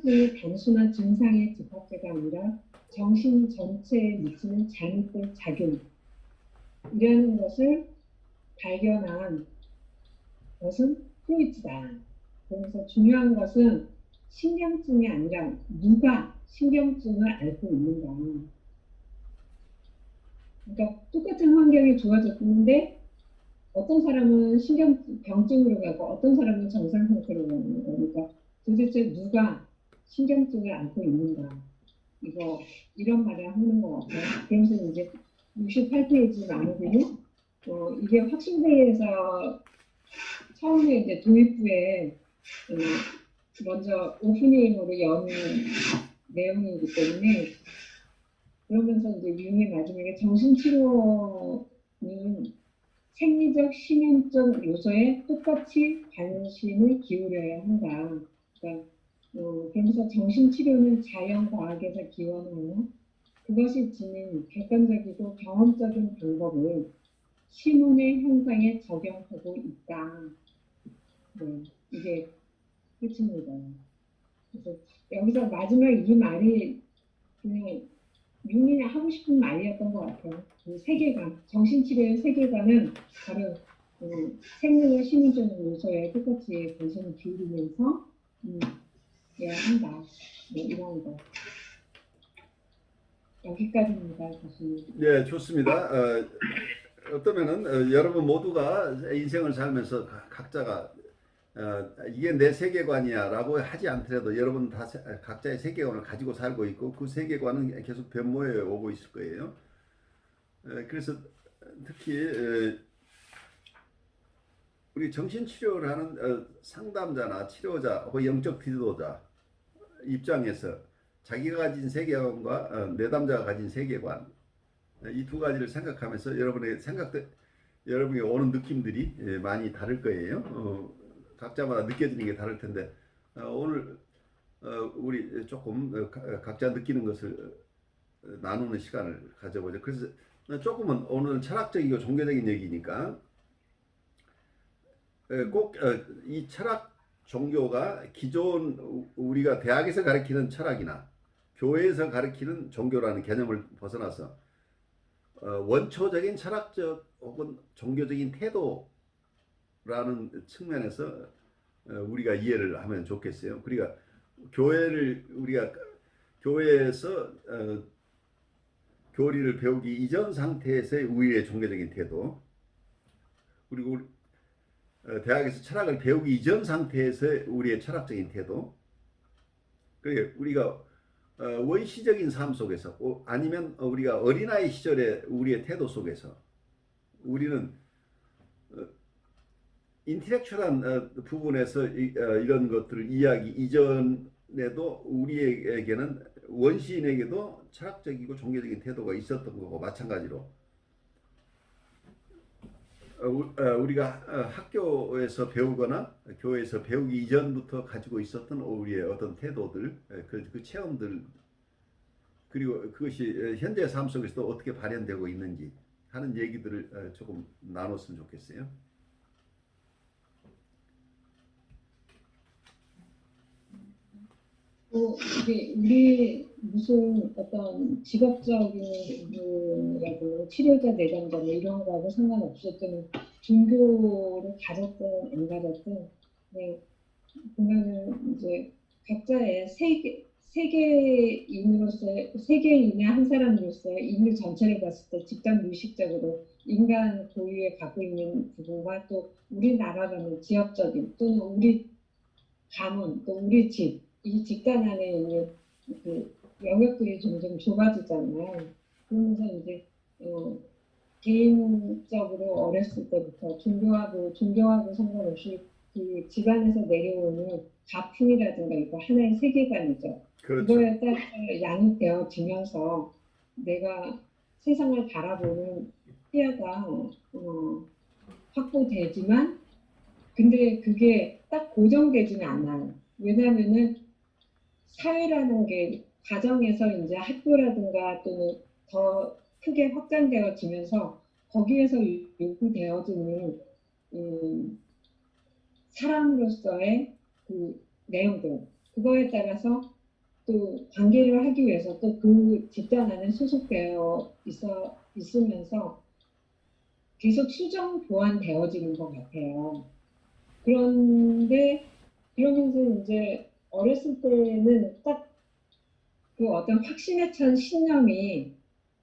통증이 단순한 증상의 집합체가 아니라 정신 전체에 미치는 잘못된 작용, 이라는 것을 발견한 것은 프로이트다. 그래서 중요한 것은 신경증이 아니라 누가 신경증을 앓고 있는가. 그러니까 똑같은 환경이 주어졌는데 어떤 사람은 신경병증으로 가고 어떤 사람은 정상 상태로 가는 거니까 도대체 누가 신경증을 앓고 있는가. 이런 말을 하는 것 같아요. 그래서 이제 68페이지 나누기는 이게 확신회의에서 처음에 이제 도입부에 먼저 오프닝으로 연 내용이기 때문에 그러면서 이제 융이 마지막에 정신치료는 생리적, 신현적 요소에 똑같이 관심을 기울여야 한다. 그러니까 그러면서 정신치료는 자연과학에서 기원하여 그것이 지닌 객관적이고 경험적인 방법을 신혼의 현상에 적용하고 있다. 네, 이게 끝입니다. 그래서 여기서 마지막 이 말이 그냥 융이 하고 싶은 말이었던 것 같아요. 그 세계관, 정신치료의 세계관은 바로 생리와 심리적 요소에 똑같이 관심을 기울이면서 해야 한다. 네, 이런 거. 여기까지입니다, 교수님. 네, 좋습니다. 어떠면은 여러분 모두가 인생을 살면서 각자가 이게 내 세계관이야라고 하지 않더라도 여러분 다 각자의 세계관을 가지고 살고 있고 그 세계관은 계속 변모해 오고 있을 거예요. 그래서 특히 우리 정신치료를 하는 상담자나 치료자 혹은 영적 지도자 입장에서 자기가 가진 세계관과 내담자가 가진 세계관 이 두 가지를 생각하면서 여러분이 오는 느낌들이 많이 다를 거예요. 각자마다 느껴지는 게 다를 텐데 오늘 우리 조금 각자 느끼는 것을 나누는 시간을 가져보죠. 그래서 조금은 오늘은 철학적이고 종교적인 얘기니까 꼭 이 철학 종교가 기존 우리가 대학에서 가르치는 철학이나 교회에서 가르치는 종교라는 개념을 벗어나서 원초적인 철학적 혹은 종교적인 태도라는 측면에서 우리가 이해를 하면 좋겠어요. 우리가 교회에서 교리를 배우기 이전 상태에서의 우리의 종교적인 태도, 그리고 대학에서 철학을 배우기 이전 상태에서의 우리의 철학적인 태도, 그러니까 우리가 원시적인 삶 속에서 아니면 우리가 어린아이 시절의 우리의 태도 속에서 우리는 인텔렉츄얼한 부분에서 이런 것들을 이해하기 이전에도 우리에게는 원시인에게도 철학적이고 종교적인 태도가 있었던 거고 마찬가지로 우리가 학교에서 배우거나 교회에서 배우기 이전부터 가지고 있었던 우리의 어떤 태도들, 그 체험들, 그리고 그것이 현재 삶 속에서도 어떻게 발현되고 있는지 하는 얘기들을 조금 나눴으면 좋겠어요. 이게 우리 무슨 어떤 직업적인 부분이라도 치료자 내담자 뭐 이런 거하고 상관없었던 종교를 가졌든 안 가졌든 네, 보면은 이제 각자의 세계인의 한 사람으로서 인류 전체를 봤을 때 집단 무의식적으로 인간 고유에 갖고 있는 부분과 또 우리나라라는 지역적인 또는 우리 가문 또 우리 집 이 집단 안에 있는 그 영역들이 점점 좁아지잖아요. 그러면서 이제 개인적으로 어렸을 때부터 존경하고 상관없이 그 집안에서 내려오는 가풍이라든가 이거 하나의 세계관이죠. 그렇죠. 이거에 따라서 양육되어지면서 내가 세상을 바라보는 시야가 확보되지만 근데 그게 딱 고정되지는 않아요. 왜냐하면은 사회라는 게 가정에서 이제 학교라든가 또는 더 크게 확장되어지면서 거기에서 요구되어지는 사람으로서의 그 내용들 그거에 따라서 또 관계를 하기 위해서 또 그 집단 안에 소속되어 있으면서 계속 수정 보완되어지는 것 같아요. 그런데 그러면서 이제 어렸을 때는 딱 그 어떤 확신에 찬 신념이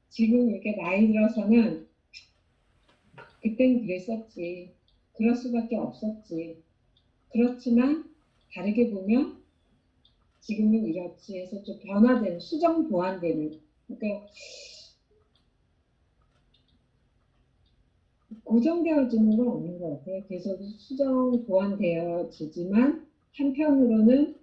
지금 이렇게 나이 들어서는 그땐 그랬었지. 그럴 수밖에 없었지. 그렇지만 다르게 보면 지금은 이렇지 해서 좀 변화되는 수정 보완되는 그러니까 고정되어지는 건 없는 것 같아요. 계속 수정 보완되어지지만 한편으로는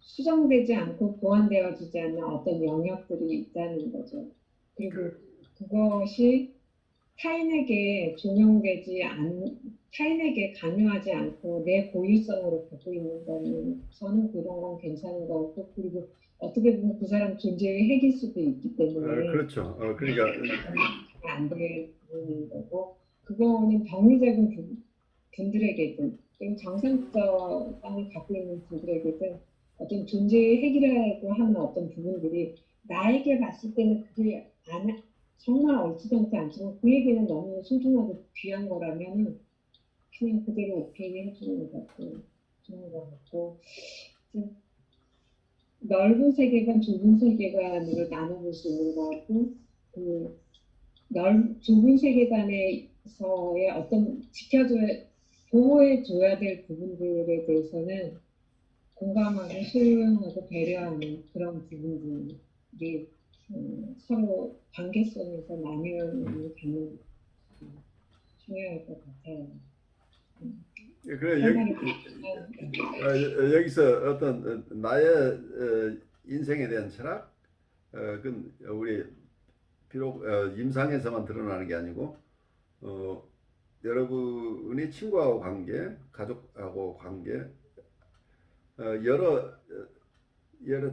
수정되지 않고 보완되어지지 않는 어떤 영역들이 있다는 거죠. 그리고 그것이 타인에게 종용되지 않, 타인에게 강요하지 않고 내 고유성으로 보고 있는 거는 저는 그런 건 괜찮은 것 같고 그리고 어떻게 보면 그 사람 존재의 핵일 수도 있기 때문에 그렇죠. 그러니까 안 되는 거고 그거는 병리적인 분들에게든 또는 정상적 땅을 갖고 있는 분들에게든 어떤 존재의 핵이라고 하는 어떤 부분들이 나에게 봤을 때는 그게 정말 옳지도 않지만 그에게는 너무 소중하고 귀한 거라면 그냥 그대로 오케이 해주는 것도 좋은 것 같고 넓은 세계관, 좁은 세계관으로 나눠볼 수 있는 것 같고 그 좁은 세계관에서의 어떤 보호해줘야 될 부분들에 대해서는 공감하고 수용하고 배려하는 그런 부분들이 서로 관계성에서 나뉘어를 갖는 중요할 것 같아요. 그래 할 여기서 어떤 나의 인생에 대한 철학, 그 우리 비록 임상에서만 드러나는 게 아니고 여러분이 친구하고 관계, 가족하고 관계, 여러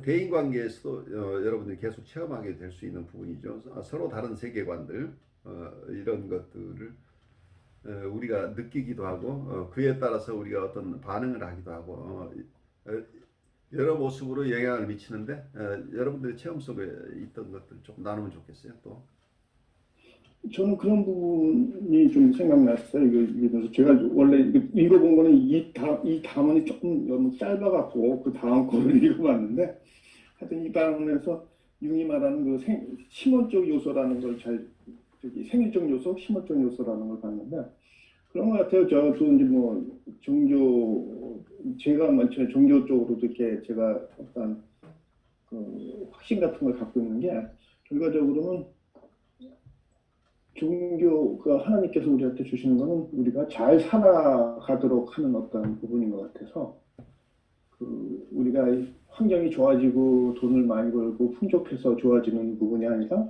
대인 관계에서도 여러분들이 계속 체험하게 될 수 있는 부분이죠. 서로 다른 세계관들 이런 것들을 우리가 느끼기도 하고 그에 따라서 우리가 어떤 반응을 하기도 하고 여러 모습으로 영향을 미치는데 여러분들의 체험 속에 있던 것들 조금 나누면 좋겠어요. 또 저는 그런 부분이 좀 생각났어요. 그래서 제가 원래 읽어본 거는 이 담원이 조금 너무 짧아갖고 그 다음 거를 읽어봤는데 하여튼 이 담원에서 융이 말하는 그 심원적 요소라는 걸 생일적 요소, 심원적 요소라는 걸 봤는데 그런 것 같아요. 저도 이제 뭐 제가 먼저 종교 쪽으로도 이렇게 제가 어떤 그 확신 같은 걸 갖고 있는 게 결과적으로는 종교가 하나님께서 우리한테 주시는 것은 우리가 잘 살아가도록 하는 어떤 부분인 것 같아서 우리가 환경이 좋아지고 돈을 많이 벌고 풍족해서 좋아지는 부분이 아니라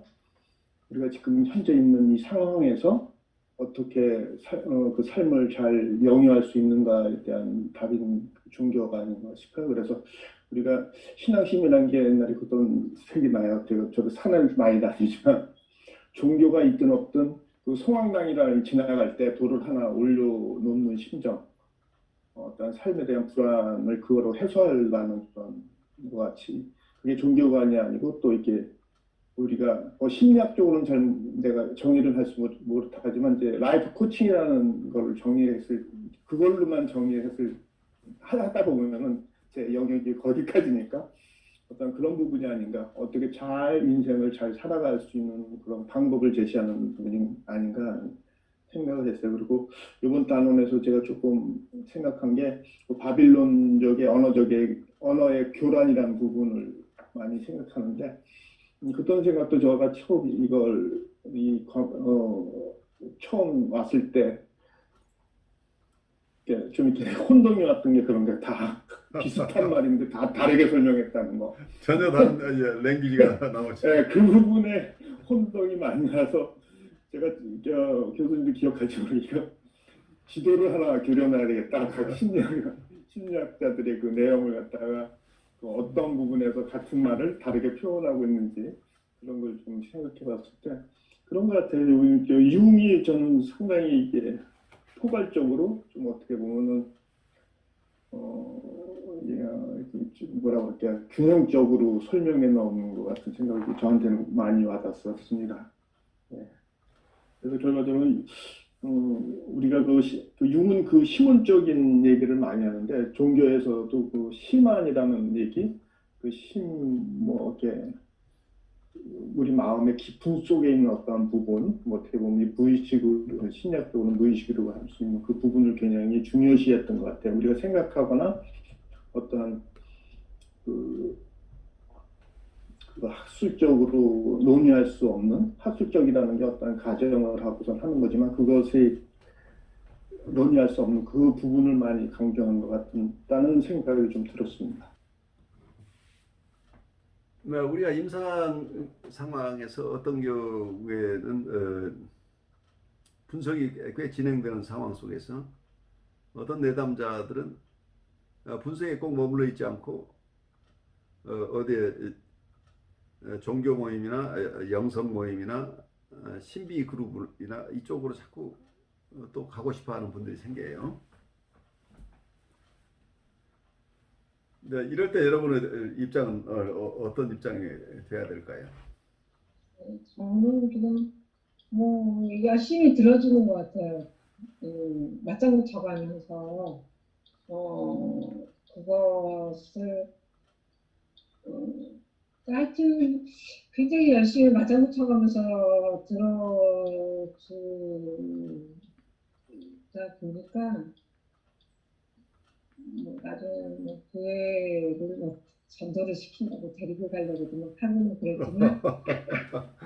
우리가 지금 현재 있는 이 상황에서 어떻게 그 삶을 잘 영위할 수 있는가에 대한 답인 종교가 아닌가 싶어요. 그래서 우리가 신앙심이라는 게 옛날에 그런 생각이 나요. 저도 산을 많이 다니지만 종교가 있든 없든 그 성황당이라는 지나갈 때 돌을 하나 올려놓는 심정, 어떤 삶에 대한 불안을 그거로 해소하려는 그런 것 같이 그게 종교관이 아니고 또 이렇게 우리가 심리학적으로는 잘 내가 정의를 할 수 못하지만 이제 라이프 코칭이라는 걸 그걸로만 정의했을 하다 보면은 제 영역이 거기까지니까 어떤 그런 부분이 아닌가, 어떻게 잘 인생을 잘 살아갈 수 있는 그런 방법을 제시하는 부분이 아닌가 하는 생각을 했어요. 그리고 이번 단원에서 제가 조금 생각한 게 바빌론적의 언어의 교란이라는 부분을 많이 생각하는데 그런 생각도 저가 처음 처음 왔을 때 좀 이렇게 혼동이 왔던 게 그런 게 다 비슷한 말인데 다 다르게 설명했다는 거. 전혀 다른 랭귀지가 나오죠. 네, 그 부분에 혼동이 많이 나서 제가 교수님도 기억할지 모르겠어요. 지도를 하나 그려놔야 되겠다. 각 심리학자들의 그 내용을 갖다가 그 어떤 부분에서 같은 말을 다르게 표현하고 있는지 그런 걸 좀 생각해봤을 때 그런 것 같아요. 융이 저는 상당히 이게 포괄적으로 좀 어떻게 보면은 뭐라 그럴까 균형적으로 설명해 놓은 것 같은 생각이 저한테는 많이 와닿았습니다. 예. 그래서 결과적으로 우리가 그 유문 그 신문적인 얘기를 많이 하는데 종교에서도 그 심안이라는 얘기, 그 뭐 이렇게 우리 마음의 깊은 속에 있는 어떤 부분, 뭐 어떻게 보면 무의식으로 신약적으로 무의식으로 할 수 있는 그 부분을 굉장히 중요시했던 것 같아요. 우리가 생각하거나 어떠한 그 학술적으로 논의할 수 없는 학술적이라는 게 어떤 가정을 하고선 하는 거지만 그것에 논의할 수 없는 그 부분을 많이 강조한 것 같다는 생각이 좀 들었습니다. 네, 우리가 임상 상황에서 어떤 경우에는 분석이 꽤 진행되는 상황 속에서 어떤 내담자들은 분석에 꼭 머물러 있지 않고 어디에 종교 모임이나 영성 모임이나 신비 그룹이나 이쪽으로 자꾸 또 가고 싶어하는 분들이 생겨요. 네, 이럴 때 여러분의 입장은 어떤 입장이 돼야 될까요? 저는 그냥 뭐 열심히 들어주는 것 같아요. 맞장구 쳐가면서 그것을 하여튼 굉장히 열심히 맞장구 쳐가면서 들어주다 보니까 뭐 나중에 뭐 교회를 뭐 전도를 시킨다고 데리고 가려고도 막 하고는 그랬지만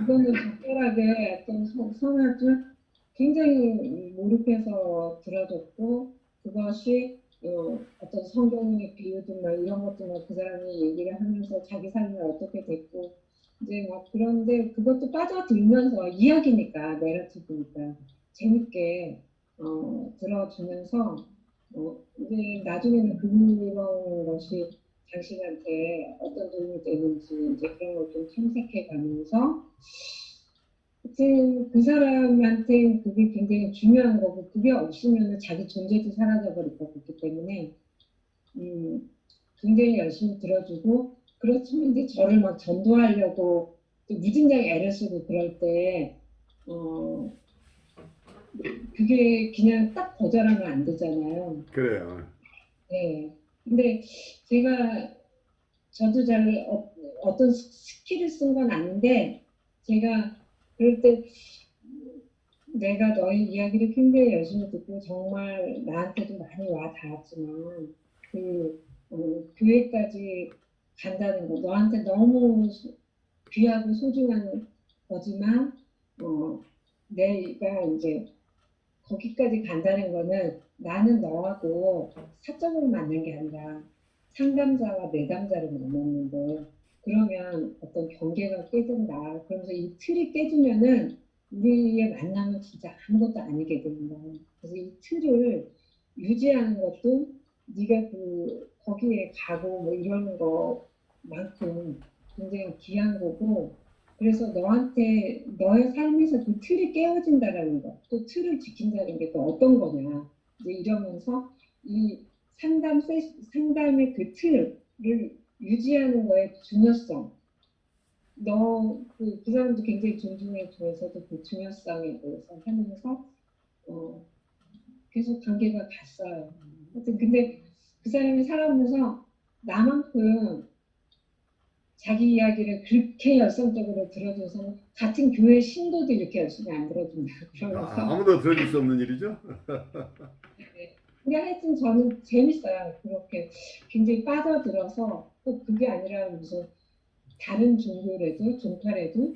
이거는 적절하게 어떤 선을 굉장히 몰입해서 들어줬고 그것이 어떤 성경의 비유든 뭐 이런 것들만 그 사람이 얘기를 하면서 자기 삶이 어떻게 됐고 이제 막 그런데 그것도 빠져들면서 이야기니까 내러티브니까 재밌게 들어주면서 이제 나중에는 그런 것이 당신한테 어떤 도움이 되는지 이제 그런 걸 좀 탐색해 가면서 하여튼 그 사람한테 그게 굉장히 중요한 거고 그게 없으면 자기 존재도 사라져 버릴 것 같기 때문에 굉장히 열심히 들어주고 그렇지만 이제 저를 막 전도하려고 또 무진장에 애를 쓰고 그럴 때 그게 그냥 딱 거절하면 안 되잖아요. 그래요. 네. 근데 제가 저도 잘 어떤 스킬을 쓴 건 아닌데 제가 그럴 때 내가 너의 이야기를 굉장히 열심히 듣고 정말 나한테도 많이 와 닿았지만 교회까지 간다는 거 너한테 너무 귀하고 소중한 거지만 내가 이제 거기까지 간다는 거는 나는 너하고 사적으로 만난 게 아니라 상담자와 내담자를 만났는데 그러면 어떤 경계가 깨진다. 그러면서 이 틀이 깨지면은 우리의 만남은 진짜 아무것도 아니게 됩니다. 그래서 이 틀을 유지하는 것도 네가 거기에 가고 뭐 이러는 것만큼 굉장히 귀한 거고 그래서 너한테 너의 삶에서 그 틀이 깨어진다라는 거, 또 틀을 지킨다는 게 또 어떤 거냐 이제 이러면서 이 상담의 그 틀을 유지하는 거의 중요성, 그 사람도 굉장히 존중해 주면서도 그 중요성에 대해서 하면서 계속 관계가 갔어요. 하여튼 근데 그 사람이 살아오면서 나만큼 자기 이야기를 그렇게 열성적으로 들어줘서 같은 교회 신도도 이렇게 열심히 안 들어준다 그러면서 아무도 들어줄 수 없는 일이죠. 네. 근데 하여튼 저는 재밌어요. 그렇게 굉장히 빠져들어서 꼭 그게 아니라 무슨 다른 종교라도 종파라도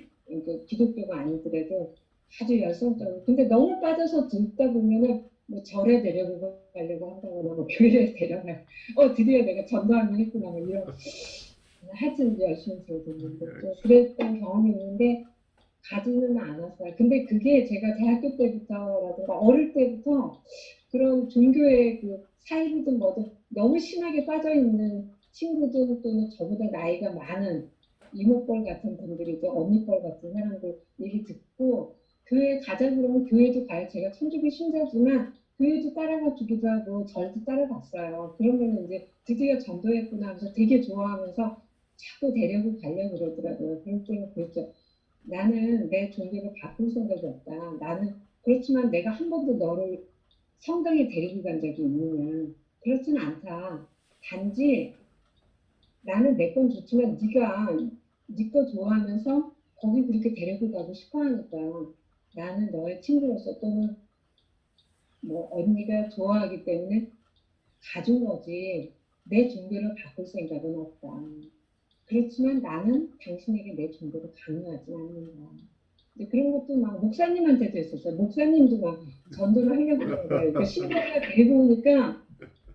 기독교가 아니더라도 아주 열성적으로 근데 너무 빠져서 듣다 보면은 뭐 절에 데려가려고 한다거나 뭐 교회에 데려가 드디어 내가 전도하면 했구나 뭐 이런 하여튼 열심히 들었는데 또 그랬던 경험이 있는데 가지는 않았어요. 근데 그게 제가 대학교 때부터라든가 어릴 때부터 그런 종교의 그 사이비든 뭐든 너무 심하게 빠져있는 친구들 또는 저보다 나이가 많은 이모뻘 같은 분들이죠. 언니뻘 같은 사람들 얘기 듣고 교회 가자 그러면 교회도 가요. 제가 천주교 신자지만 교회도 따라가 주기도 하고 절도 따라갔어요. 그러면 이제 드디어 전도했구나 하면서 되게 좋아하면서 자꾸 데리고 가려고 그러더라고요. 그럴 때는 그랬죠. 나는 내 종교를 바꿀 생각이 없다. 나는 그렇지만 내가 한 번도 너를 성당에 데리고 간 적이 있느냐? 그렇지는 않다. 단지 나는 내 건 좋지만 네가 네 거 좋아하면서 거기 그렇게 데리고 가고 싶어 하니까 나는 너의 친구로서 또는 뭐 언니가 좋아하기 때문에 가진 거지 내 종교를 바꿀 생각은 없다. 그렇지만 나는 당신에게 내 종교를 강요하지 않는다. 이제 그런 것도 막 목사님한테도 있었어요. 목사님도 막 전도를 하려고 그러는 거예요. 그러니까 신부가 데리고 오니까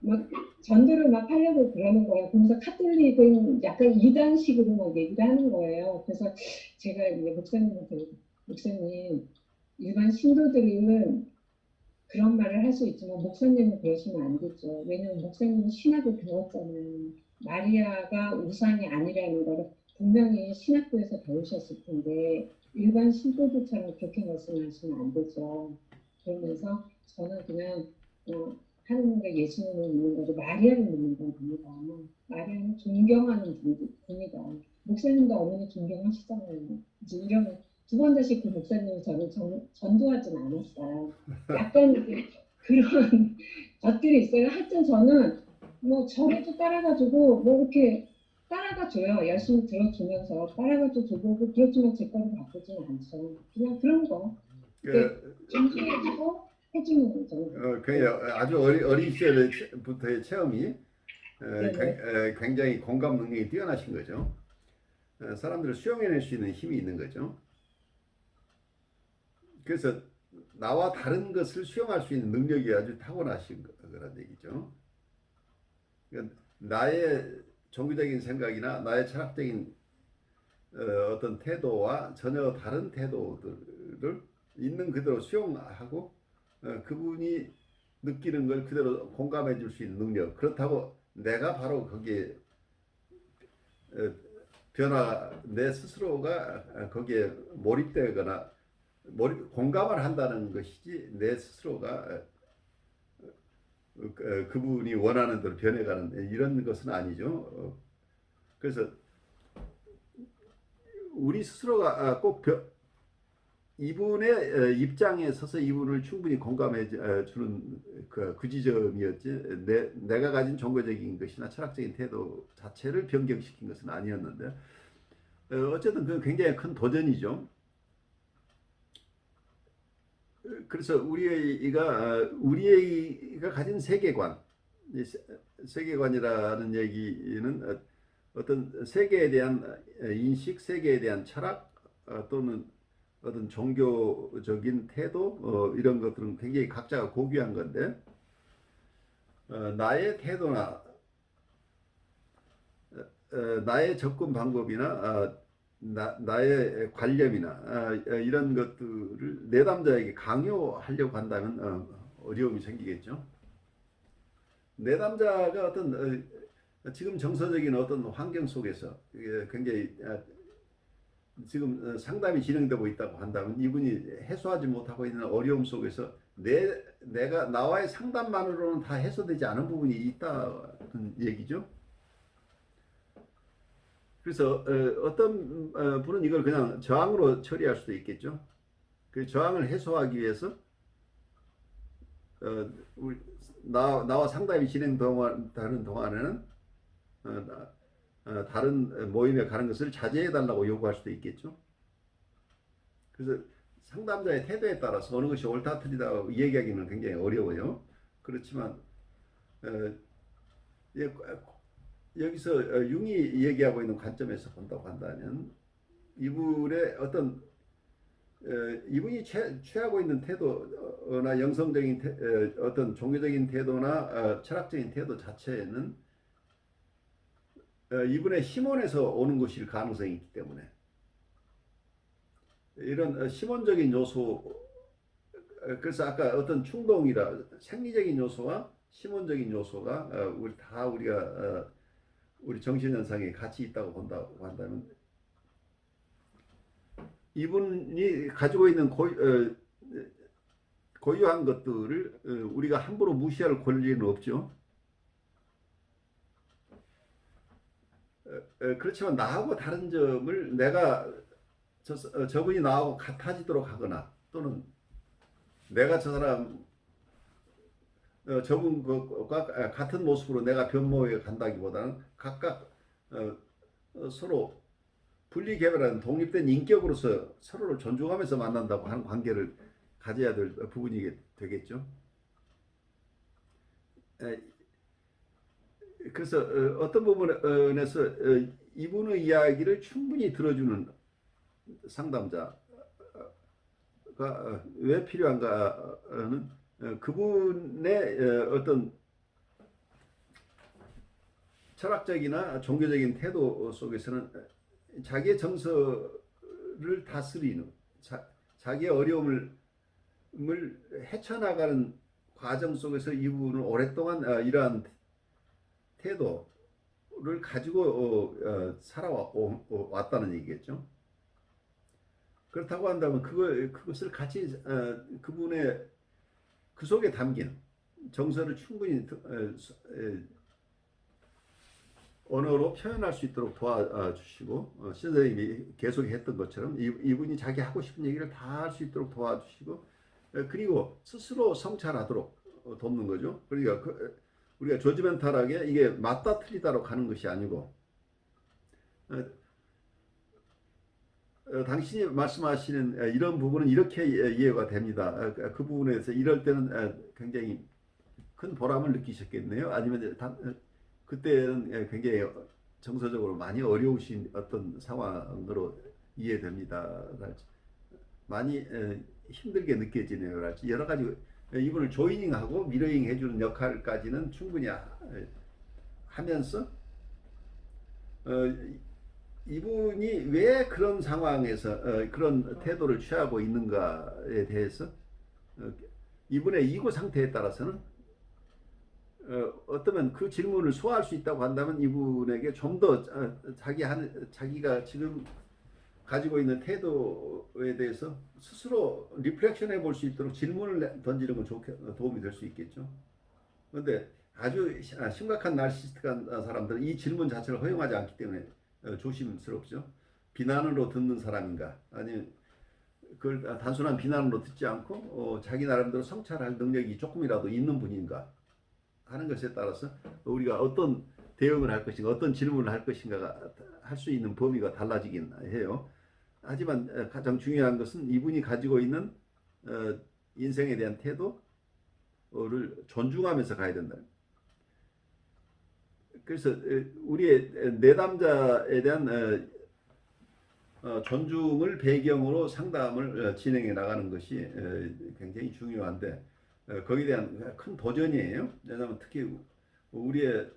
막 전도를 막 하려고 그러는 거예요. 그러면서 카톨릭은 약간 이단식으로 막 얘기를 하는 거예요. 그래서 제가 이제 목사님한테 목사님 일반 신도들은 그런 말을 할 수 있지만 목사님은 그러시면 안 되죠. 왜냐하면 목사님은 신학을 배웠잖아요. 마리아가 우상이 아니라는 걸 분명히 신학교에서 배우셨을 텐데 일반 신도들처럼 그렇게 말씀하시면 안 되죠. 그러면서 저는 그냥 하느님과 예수님을 믿는 거고 마리아를 믿는 건 겁니다. 마리아는 존경하는 분이다. 목사님도 어머니 존경하시잖아요. 이제 이러면 두 번 다시 그 목사님을 저는 전도하진 않았어요. 약간 이제 그런 것들이 있어요. 하여튼 저는 뭐 절에도 따라가지고 뭐 이렇게 따라가 줘요. 열심히 들어주면서 따라가도 주고 그렇지만 제 거를 바꾸지는 않죠. 그냥 그런 거. 이렇게 그, 존중해주고 해주는 거죠. 그 아주 어린 시절부터의 체험이 네네. 굉장히 공감 능력이 뛰어나신 거죠. 사람들을 수용해낼 수 있는 힘이 있는 거죠. 그래서 나와 다른 것을 수용할 수 있는 능력이 아주 타고나신 거란 얘기죠. 그러니까 나의 종교적인 생각이나 나의 철학적인 어떤 태도와 전혀 다른 태도들을 있는 그대로 수용하고 그분이 느끼는 걸 그대로 공감해 줄 수 있는 능력. 그렇다고 내가 바로 거기에 내 스스로가 거기에 몰입되거나 공감을 한다는 것이지 내 스스로가 그분이 원하는 대로 변해가는 이런 것은 아니죠. 그래서 우리 스스로가 꼭 이분의 입장에 서서 이분을 충분히 공감해 주는 그 지점이었지 내가 가진 종교적인 것이나 철학적인 태도 자체를 변경시킨 것은 아니었는데 어쨌든 그 굉장히 큰 도전이죠. 그래서 우리가 가진 세계관, 세계관이라는 얘기는 어떤 세계에 대한 인식, 세계에 대한 철학 또는 어떤 종교적인 태도 이런 것들은 굉장히 각자가 고귀한 건데 나의 태도나 나의 접근 방법이나 나의 관념이나 이런 것들을 내담자에게 강요하려고 한다면 어려움이 생기겠죠. 내담자가 어떤 지금 정서적인 어떤 환경 속에서 굉장히 지금 상담이 진행되고 있다고 한다면 이분이 해소하지 못하고 있는 어려움 속에서 내가 나와의 상담만으로는 다 해소되지 않은 부분이 있다는 얘기죠. 그래서 어떤 분은 이걸 그냥 저항으로 처리할 수도 있겠죠. 그 저항을 해소하기 위해서 나와 상담이 진행되는 동안에는 다른 모임에 가는 것을 자제해 달라고 요구할 수도 있겠죠. 그래서 상담자의 태도에 따라서 어느 것이 옳다 틀리다고 얘기하기는 굉장히 어려워요. 그렇지만 여기서 융이 얘기하고 있는 관점에서 본다고 한다면 이분의 어떤 이분이 취하고 있는 태도나 영성적인 어떤 종교적인 태도나 철학적인 태도 자체는 이분의 힘원에서 오는 것일 가능성이 있기 때문에 이런 심원적인 요소 그래서 아까 어떤 충동이라 생리적인 요소와 심원적인 요소가 우리가 우리 정신현상에 같이 있다고 본다고 한다면 이분이 가지고 있는 고유한 것들을 우리가 함부로 무시할 권리는 없죠. 그렇지만 나하고 다른 점을 내가 저분이 나하고 같아지도록 하거나 또는 내가 저 사람 저분과 같은 모습으로 내가 변모해 간다기보다는 각각 서로 분리개별한 독립된 인격으로서 서로를 존중하면서 만난다고 하는 관계를 가져야 될 부분이 되겠죠. 그래서 어떤 부분에서 이분의 이야기를 충분히 들어주는 상담자가 왜 필요한가는 그분의 어떤 철학적이나 종교적인 태도 속에서는 자기의 정서를 다스리는 자기의 어려움을 헤쳐나가는 과정 속에서 이분은 오랫동안 이러한 태도를 가지고 살아왔다는 얘기겠죠. 그렇다고 한다면 그것을 같이 그분의 그 속에 담긴 정서를 충분히 언어로 표현할 수 있도록 도와주시고 선생님이 계속 했던 것처럼 이분이 자기 하고 싶은 얘기를 다 할 수 있도록 도와주시고 그리고 스스로 성찰하도록 돕는 거죠. 그러니까 우리가 조지멘탈하게 이게 맞다 틀리다로 가는 것이 아니고 당신이 말씀하시는 이런 부분은 이렇게 이해가 됩니다. 그 부분에서 이럴 때는 굉장히 큰 보람을 느끼셨겠네요. 아니면 그때는 굉장히 정서적으로 많이 어려우신 어떤 상황으로 이해됩니다. 많이 힘들게 느껴지네요. 여러 가지 이분을 조이닝하고 미러잉 해주는 역할까지는 충분히 하면서 이분이 왜 그런 상황에서 그런 태도를 취하고 있는가에 대해서 이분의 이고 상태에 따라서는 어쩌면 그 질문을 소화할 수 있다고 한다면 이분에게 좀 더 자기가 지금 가지고 있는 태도에 대해서 스스로 리플렉션 해볼 수 있도록 질문을 던지는 건 도움이 될 수 있겠죠. 그런데 아주 심각한 나르시스틱한 사람들은 이 질문 자체를 허용하지 않기 때문에 조심스럽죠. 비난으로 듣는 사람인가 아니면 그걸 단순한 비난으로 듣지 않고 자기 나름대로 성찰할 능력이 조금이라도 있는 분인가 하는 것에 따라서 우리가 어떤 대응을 할 것인가 어떤 질문을 할 것인가가 할 수 있는 범위가 달라지긴 해요. 하지만 가장 중요한 것은 이분이 가지고 있는 인생에 대한 태도를 존중하면서 가야 된다. 그래서 우리의 내담자에 대한 존중을 배경으로 상담을 진행해 나가는 것이 굉장히 중요한데 거기에 대한 큰 도전이에요. 왜냐하면 특히 우리의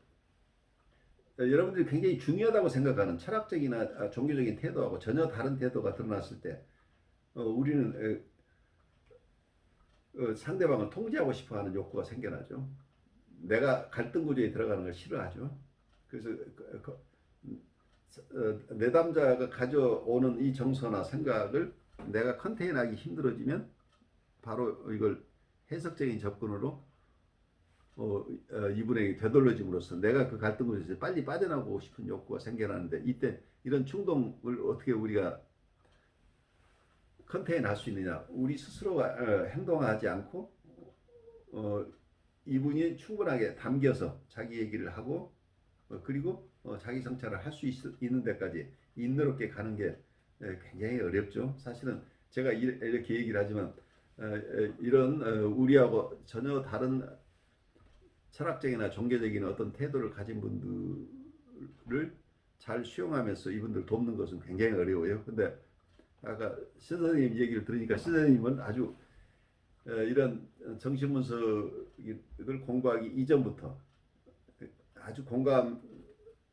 여러분들이 굉장히 중요하다고 생각하는 철학적이나 종교적인 태도하고 전혀 다른 태도가 드러났을 때 우리는 상대방을 통제하고 싶어하는 욕구가 생겨나죠. 내가 갈등 구조에 들어가는 걸 싫어하죠. 그래서 내담자가 가져오는 이 정서나 생각을 내가 컨테인하기 힘들어지면 바로 이걸 해석적인 접근으로 이분에게 되돌려짐으로써 내가 그 갈등 구조에서 빨리 빠져나오고 싶은 욕구가 생겨나는데 이때 이런 충동을 어떻게 우리가 컨테인할 수 있느냐. 우리 스스로가 행동하지 않고 이분이 충분하게 담겨서 자기 얘기를 하고 그리고 자기 성찰을 할 수 있는 데까지 인내롭게 가는 게 굉장히 어렵죠. 사실은 제가 이렇게 얘기를 하지만 이런 우리하고 전혀 다른 철학적이나 종교적인 어떤 태도를 가진 분들을 잘 수용하면서 이분들 돕는 것은 굉장히 어려워요. 근데 아까 선생님 얘기를 들으니까 선생님은 아주 이런 정신분석을 공부하기 이전부터 아주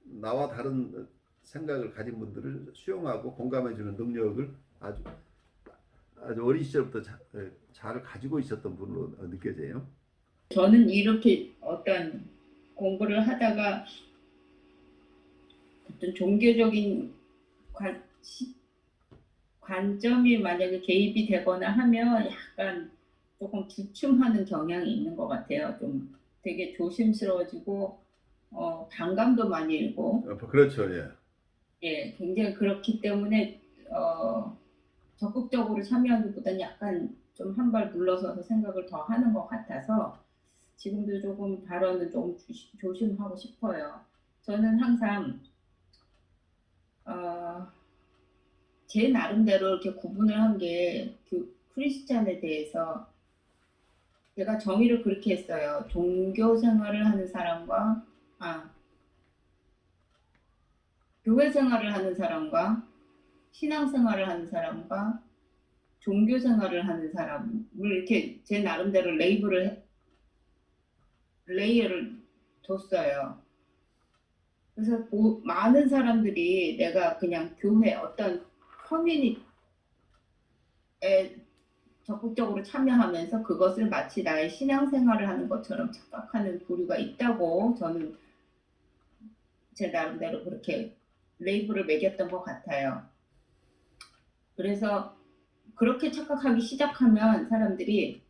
나와 다른 생각을 가진 분들을 수용하고 공감해주는 능력을 아주 어린 시절부터 잘 가지고 있었던 분으로 느껴져요. 저는 이렇게 어떤 공부를 하다가 어떤 종교적인 관점이 만약에 개입이 되거나 하면 약간 조금 주춤하는 경향이 있는 것 같아요. 좀 되게 조심스러워지고 반감도 많이 일고 그렇죠. 예. 예, 굉장히 그렇기 때문에 적극적으로 참여하기보다는 약간 좀 한 발 물러서서 생각을 더 하는 것 같아서 지금도 조금 발언은 좀 조심하고 싶어요. 저는 항상 어, 제 나름대로 이렇게 구분을 한 게 그 크리스찬에 대해서 제가 정의를 그렇게 했어요. 종교 생활을 하는 사람과 교회 생활을 하는 사람과 신앙 생활을 하는 사람과 종교 생활을 하는 사람을 이렇게 제 나름대로 레이어를 뒀어요. 그래서 많은 사람들이 내가 그냥 교회 어떤 커뮤니티에 적극적으로 참여하면서 그것을 마치 나의 신앙생활을 하는 것처럼 착각하는 부류가 있다고 저는 제 나름대로 그렇게 레이블을 매겼던 것 같아요. 그래서 그렇게 착각하기 시작하면 사람들이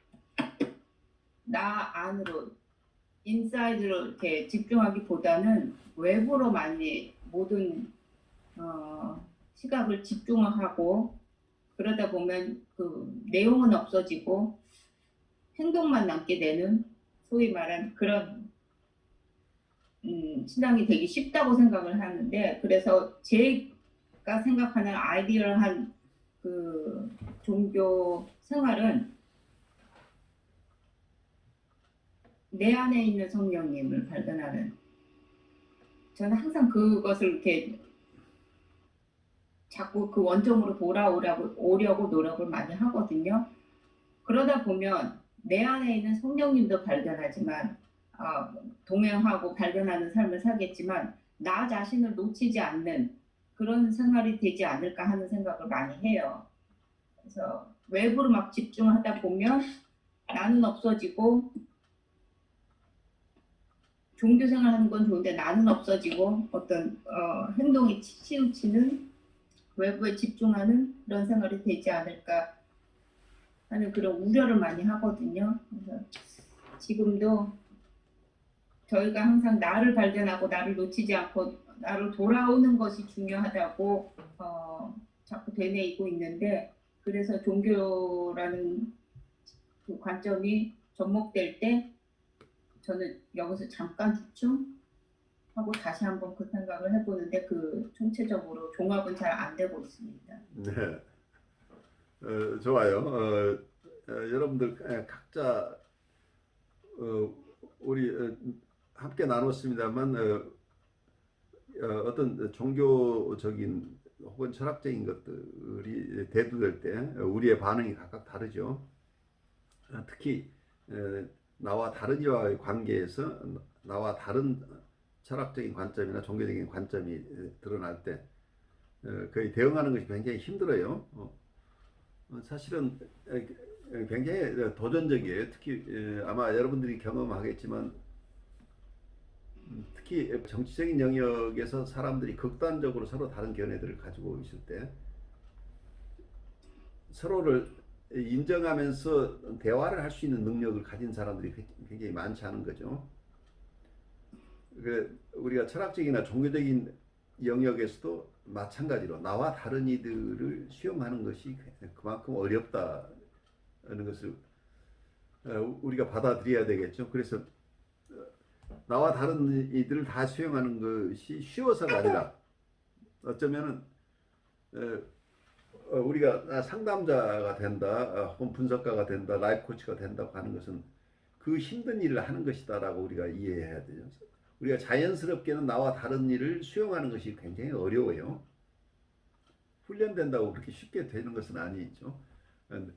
나 안으로 인사이드로 이렇게 집중하기보다는 외부로 많이 모든 시각을 집중하고 그러다 보면 그 내용은 없어지고 행동만 남게 되는 소위 말한 그런 신앙이 되기 쉽다고 생각을 하는데 그래서 제가 생각하는 아이디얼한 그 종교 생활은 내 안에 있는 성령님을 발견하는 저는 항상 그것을 이렇게 자꾸 그 원점으로 오려고 노력을 많이 하거든요. 그러다 보면 내 안에 있는 성령님도 발견하지만 동행하고 발견하는 삶을 살겠지만 나 자신을 놓치지 않는 그런 생활이 되지 않을까 하는 생각을 많이 해요. 그래서 외부로 막 집중하다 보면 나는 없어지고 종교생활 하는 건 좋은데 나는 없어지고 어떤 행동이 치우치는 외부에 집중하는 그런 생활이 되지 않을까 하는 그런 우려를 많이 하거든요. 그래서 지금도 저희가 항상 나를 발견하고 나를 놓치지 않고 나를 돌아오는 것이 중요하다고 자꾸 되뇌이고 있는데 그래서 종교라는 그 관점이 접목될 때 저는 여기서 잠깐 집중하고 다시 한번 그 생각을 해보는데 그 총체적으로 종합은 잘 안 되고 있습니다. 네. 좋아요. 여러분들 각자 우리 함께 나눴습니다만 어떤 종교적인 혹은 철학적인 것들이 대두될 때 우리의 반응이 각각 다르죠. 특히 나와 다른 이와의 관계에서 나와 다른 철학적인 관점이나 종교적인 관점이 드러날 때 거의 대응하는 것이 굉장히 힘들어요. 사실은 굉장히 도전적이에요. 특히 아마 여러분들이 경험하겠지만 특히 정치적인 영역에서 사람들이 극단적으로 서로 다른 견해들을 가지고 있을 때 서로를 인정하면서 대화를 할 수 있는 능력을 가진 사람들이 굉장히 많지 않은 거죠. 우리가 철학적이나 종교적인 영역에서도 마찬가지로 나와 다른 이들을 수용하는 것이 그만큼 어렵다는 것을 우리가 받아들여야 되겠죠. 그래서 나와 다른 이들을 다 수용하는 것이 쉬워서가 아니라 어쩌면은 우리가 상담자가 된다, 혹은 분석가가 된다, 라이프 코치가 된다고 하는 것은 그 힘든 일을 하는 것이다라고 우리가 이해해야 돼요. 우리가 자연스럽게는 나와 다른 일을 수용하는 것이 굉장히 어려워요. 훈련된다고 그렇게 쉽게 되는 것은 아니죠.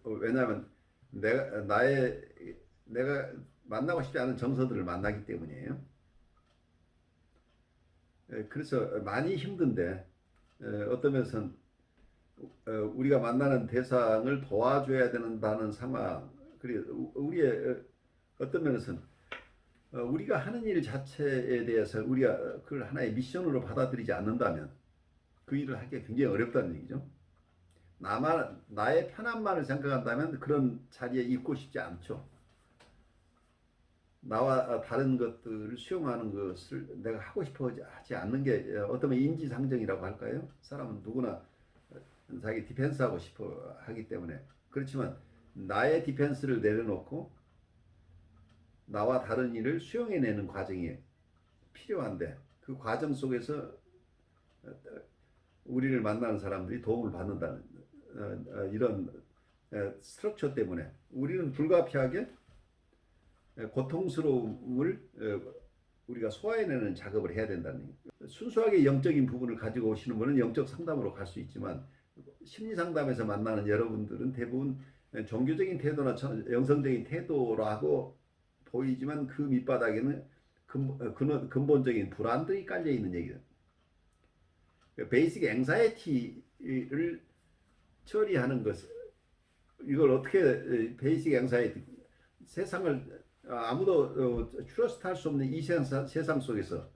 왜냐하면 내가 만나고 싶지 않은 정서들을 만나기 때문이에요. 그래서 많이 힘든데 어떤 면에서는 우리가 만나는 대상을 도와줘야 된다는 상황, 그리고 우리의 어떤 면에서는 우리가 하는 일 자체에 대해서 우리가 그걸 하나의 미션으로 받아들이지 않는다면 그 일을 하기가 굉장히 어렵다는 얘기죠. 나의 편안만을 생각한다면 그런 자리에 있고 싶지 않죠. 나와 다른 것들을 수용하는 것을 내가 하고 싶어 하지 않는 게 어떤 인지상정이라고 할까요? 사람은 누구나 자기 디펜스하고 싶어 하기 때문에. 그렇지만 나의 디펜스를 내려놓고 나와 다른 일을 수용해내는 과정이 필요한데, 그 과정 속에서 우리를 만나는 사람들이 도움을 받는다는 이런 스트럭처 때문에 우리는 불가피하게 고통스러움을 우리가 소화해내는 작업을 해야 된다는 얘기죠. 순수하게 영적인 부분을 가지고 오시는 분은 영적 상담으로 갈 수 있지만, 심리 상담에서 만나는 여러분들은 대부분 종교적인 태도나 영성적인 태도라고 보이지만 그 밑바닥에는 근본적인 불안들이 깔려 있는 얘기예요. 베이직 앵사이티를 처리하는 것, 이걸 어떻게 베이직 앵사이티, 세상을 아무도 트러스트할 수 없는 이 세상 속에서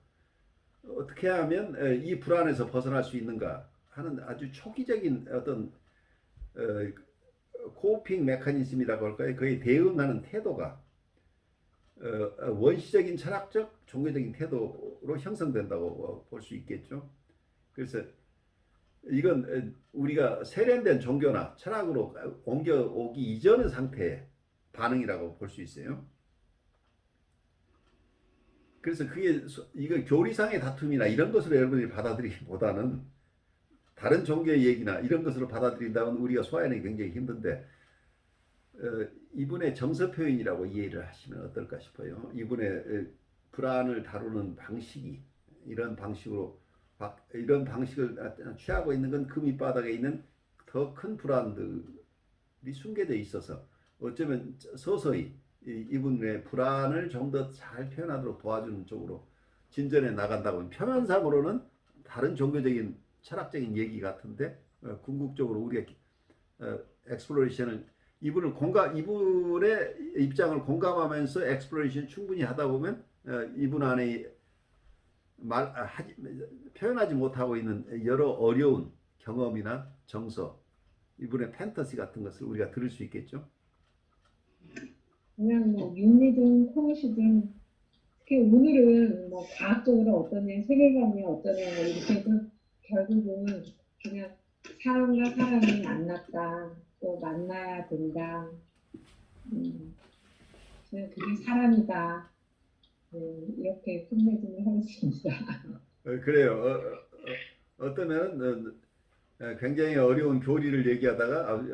어떻게 하면 이 불안에서 벗어날 수 있는가 하는 아주 초기적인 어떤 코핑 메커니즘이라고 할까요? 그에 대응하는 태도가 원시적인 철학적 종교적인 태도로 형성된다고 볼 수 있겠죠. 그래서 이건 우리가 세련된 종교나 철학으로 옮겨오기 이전의 상태의 반응이라고 볼 수 있어요. 그래서 이거 교리상의 다툼이나 이런 것으로 여러분이 받아들이기보다는 다른 종교의 얘기나 이런 것으로 받아들인다면 우리가 소화하기 굉장히 힘든데, 이분의 정서 표현이라고 이해를 하시면 어떨까 싶어요. 이분의 불안을 다루는 방식이 이런 방식을 취하고 있는 건 그 밑바닥에 있는 더 큰 불안들이 숨겨져 있어서 어쩌면 서서히 이분의 불안을 좀 더 잘 표현하도록 도와주는 쪽으로 진전해 나간다고. 표면상으로는 다른 종교적인 철학적인 얘기 같은데 궁극적으로 우리가 엑스플로레이션을 이분의 입장을 공감하면서 엑스플로레이션 충분히 하다 보면 이분 안에 표현하지 못하고 있는 여러 어려운 경험이나 정서, 이분의 판타지 같은 것을 우리가 들을 수 있겠죠. 그냥 뭐 윤리든 코너시든, 특히 오늘은 뭐 과학적으로 어떠냐, 세계관이 어떠냐 뭐 이렇게 해도 결국은 그냥 사람과 사람이 만났다, 또 만나야 된다, 그냥 그게 사람이다, 이렇게 끝내주면 하겠습니다. 그래요. 어떠면 굉장히 어려운 교리를 얘기하다가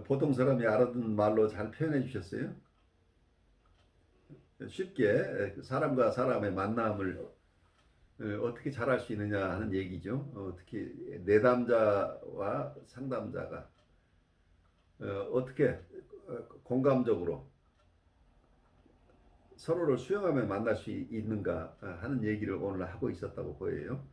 보통 사람이 알아듣는 말로 잘 표현해 주셨어요. 쉽게 사람과 사람의 만남을 어떻게 잘할 수 있느냐 하는 얘기죠. 특히 내담자와 상담자가 어떻게 공감적으로 서로를 수용하며 만날 수 있는가 하는 얘기를 오늘 하고 있었다고 보여요.